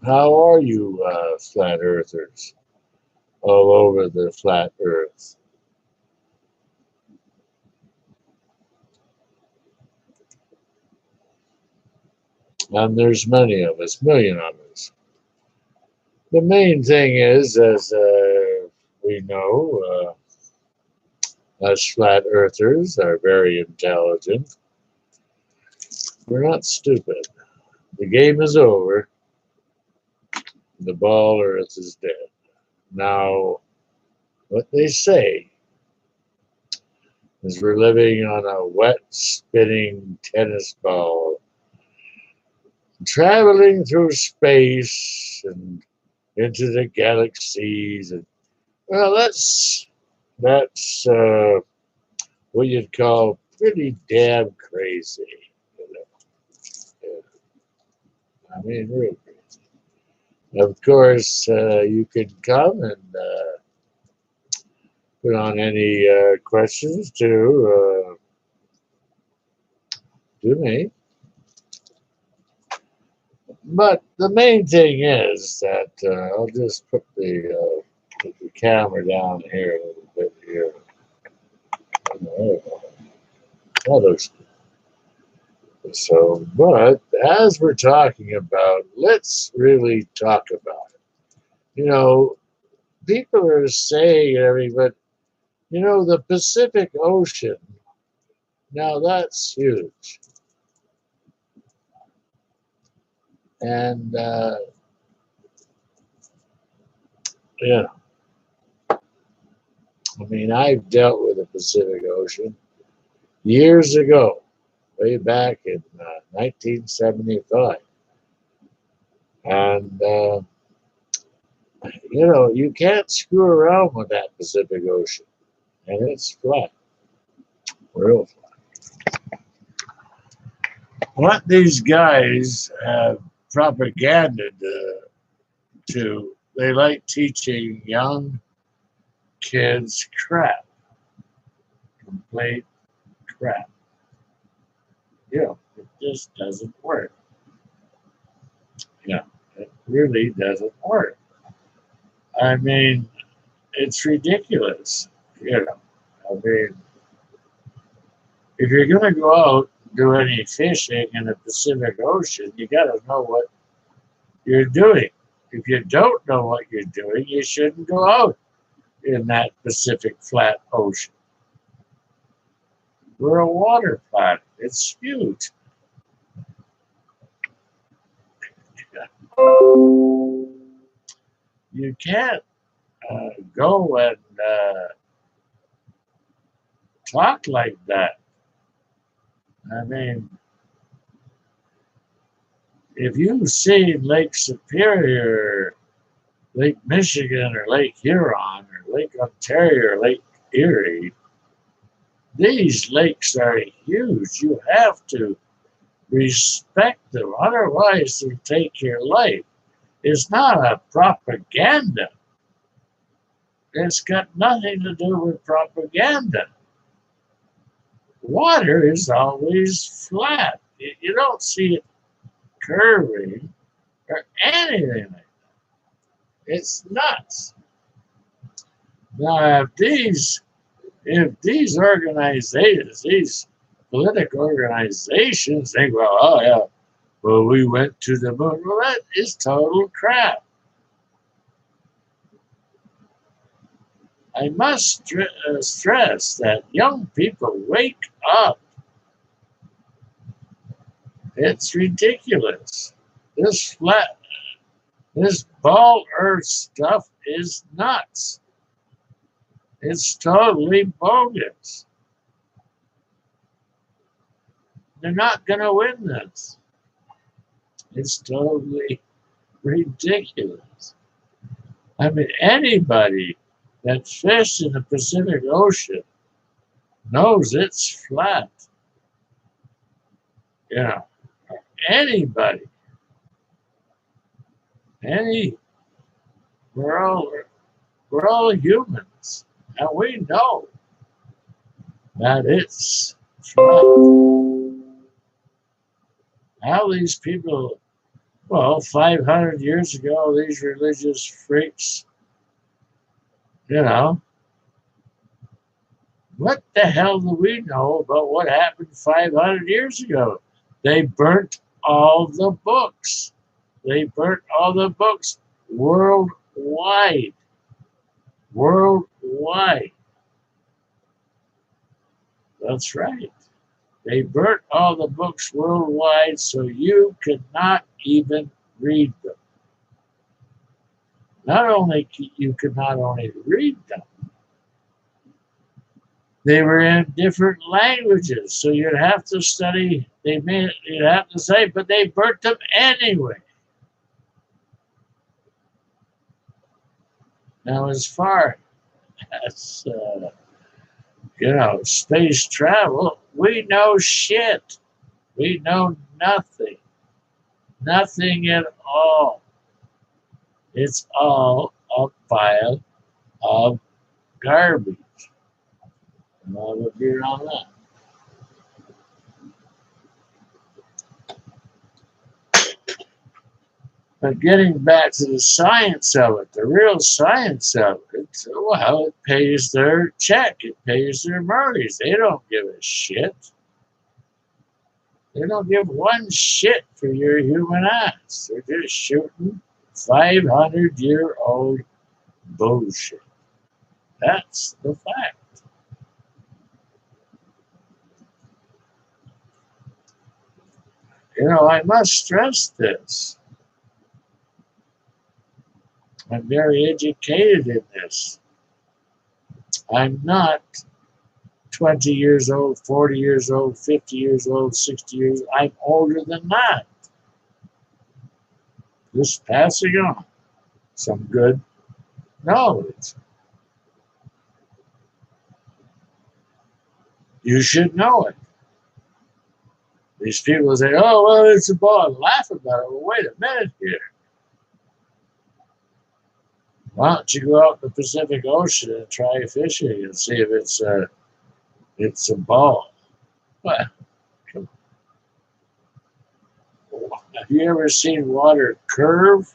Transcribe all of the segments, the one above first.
How are you, flat earthers all over the flat earth? And there's many of us, million of us. The main thing is, as we know, us flat earthers are very intelligent. We're not stupid. The game is over. The ball earth is dead. Now, what they say is we're living on a wet, spinning tennis ball, traveling through space and into the galaxies. And well, that's what you'd call pretty damn crazy. You know? I mean, really crazy. Of course, you can come and put on any questions to me. But the main thing is that I'll just put the camera down here a little bit here. That looks good. So, but as we're talking about, let's really talk about it. You know, people are saying everything, but the Pacific Ocean, now that's huge. And, yeah, I mean, I've dealt with the Pacific Ocean years ago, way back in 1975. And, you can't screw around with that Pacific Ocean. And it's flat, real flat. What these guys have propaganded they like teaching young kids crap, complete crap. It just doesn't work. Yeah, it really doesn't work. I mean, it's ridiculous. I mean, if you're going to go out and do any fishing in the Pacific Ocean, you got to know what you're doing. If you don't know what you're doing, you shouldn't go out in that Pacific flat ocean. We're a water planet. It's huge. You can't go and talk like that. I mean, if you've seen Lake Superior, Lake Michigan, or Lake Huron, or Lake Ontario, or Lake Erie, these lakes are huge. You have to respect them, otherwise they'll take your life. It's not a propaganda. It's got nothing to do with propaganda. Water is always flat. You don't see it curving or anything like that. It's nuts. Now, if these organizations, these political organizations think, well, oh yeah, well, we went to the moon. Well, that is total crap. I must stress that young people wake up. It's ridiculous. This flat, this ball earth stuff is nuts. It's totally bogus. They're not going to win this. It's totally ridiculous. I mean, anybody that fished in the Pacific Ocean knows it's flat. Yeah, anybody, any, we're all we're all humans, and we know that it's flat. How these people Well, 500 years ago, these religious freaks, you know, what the hell do we know about what happened 500 years ago? They burnt all the books. They burnt all the books worldwide. Worldwide. That's right. They burnt all the books worldwide so you could not even read them. Not only you could not only read them, they were in different languages, so you'd have to study. You'd have to say, but they burnt them anyway. Now, as far as space travel, we know shit. We know nothing, nothing at all. It's all a pile of garbage. And I'll agree on that. But getting back to the science of it, the real science of it, well, it pays their check, it pays their mortgage. They don't give a shit. They don't give one shit for your human ass. They're just shooting 500-year-old bullshit. That's the fact. I must stress this. I'm very educated in this. I'm not 20 years old, 40 years old, 50 years old, 60 years old. I'm older than that. Just passing on some good knowledge. You should know it. These people say, oh, well, it's a ball, and laugh about it. Well, wait a minute here. Why don't you go out in the Pacific Ocean and try fishing and see if it's a ball? Well, have you ever seen water curve?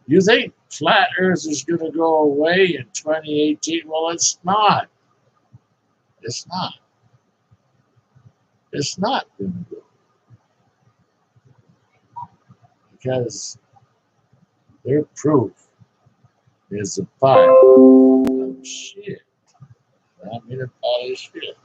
You think flat Earth is going to go away in 2018? Well, it's not. It's not. It's not going to go. Because their proof is a pile of shit. I mean, a pile of shit.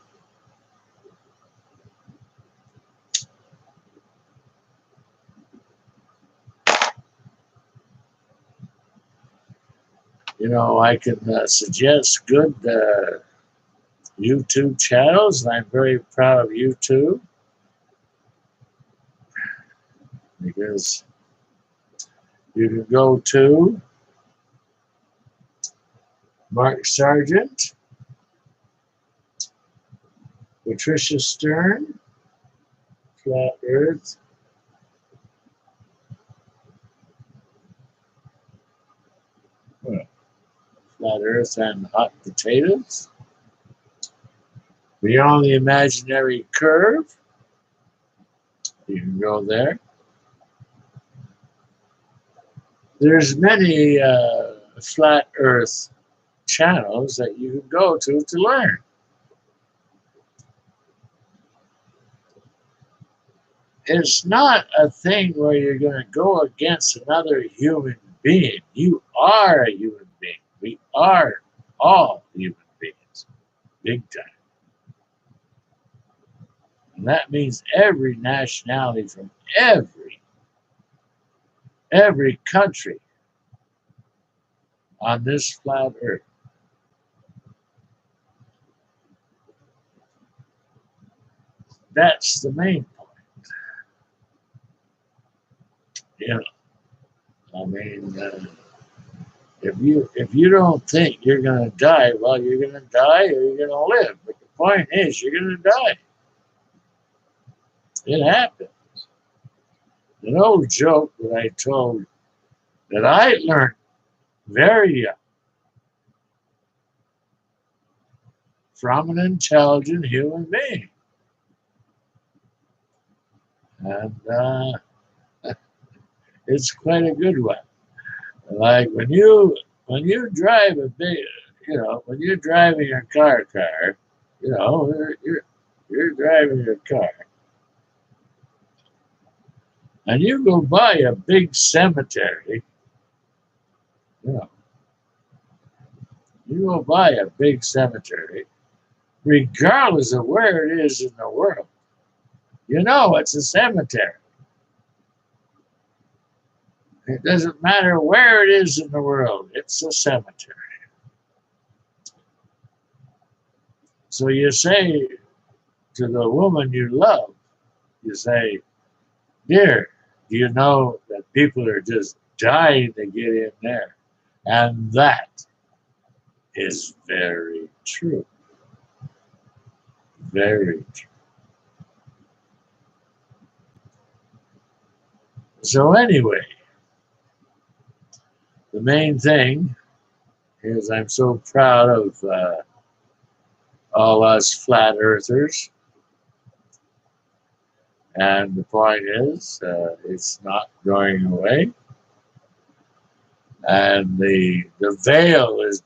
I can suggest good YouTube channels, and I'm very proud of YouTube because you can go to Mark Sargent, Patricia Stern, Flat Earth, Flat Earth and Hot Potatoes, Beyond the Imaginary Curve. You can go there. There's many Flat Earth channels that you can go to learn. It's not a thing where you're going to go against another human being. You are a human being. We are all human beings, big time. And that means every nationality from every country on this flat earth. That's the main point. I mean, if you don't think you're going to die, well, you're going to die or you're going to live. But the point is, you're going to die. It happens. An old joke that I told that I learned very young from an intelligent human being. and it's quite a good one. Like when you drive a big, when you're driving your car, you're driving your car, and you go by a big cemetery, you know, you go by a big cemetery, regardless of where it is in the world, it's a cemetery. It doesn't matter where it is in the world, it's a cemetery. So you say to the woman you love, you say, "Dear, do you know that people are just dying to get in there?" And that is very true. Very true. So anyway, the main thing is I'm so proud of all us flat earthers. And the point is, it's not going away. And the veil is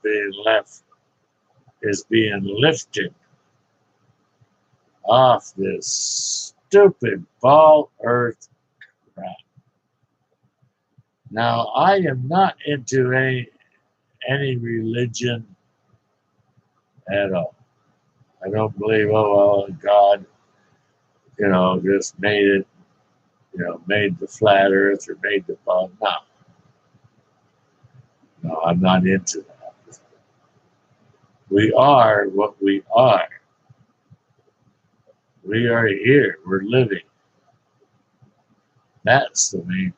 being lifted off this stupid ball earth crap. Now, I am not into any religion at all. I don't believe, oh, well, God, just made it, made the flat earth or made the ball. No, I'm not into that. We are what we are. We are here. We're living. That's the main,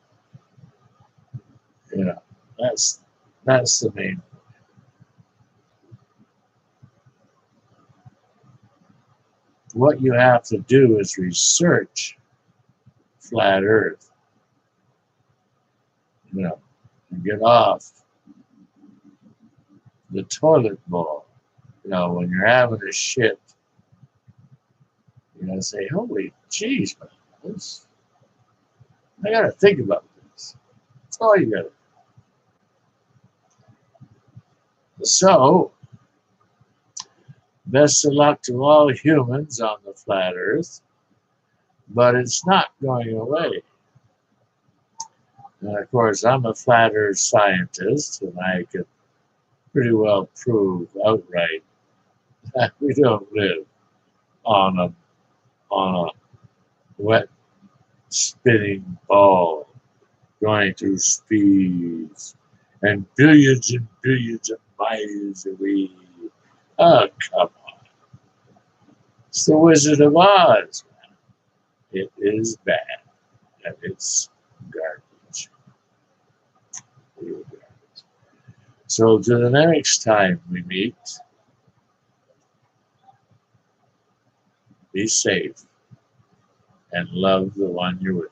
that's the main. What you have to do is research flat earth, and get off the toilet bowl. When you're having a shit, say, holy jeez, man, I gotta think about this. That's all you gotta do. So, best of luck to all humans on the flat earth, but it's not going away. And of course, I'm a flat earth scientist, and I can pretty well prove outright that we don't live on a wet spinning ball going through speeds and billions of miles away. Oh, come on. It's the Wizard of Oz, man. It is bad, and it's garbage. Real garbage. So, to the next time we meet, be safe and love the one you're with.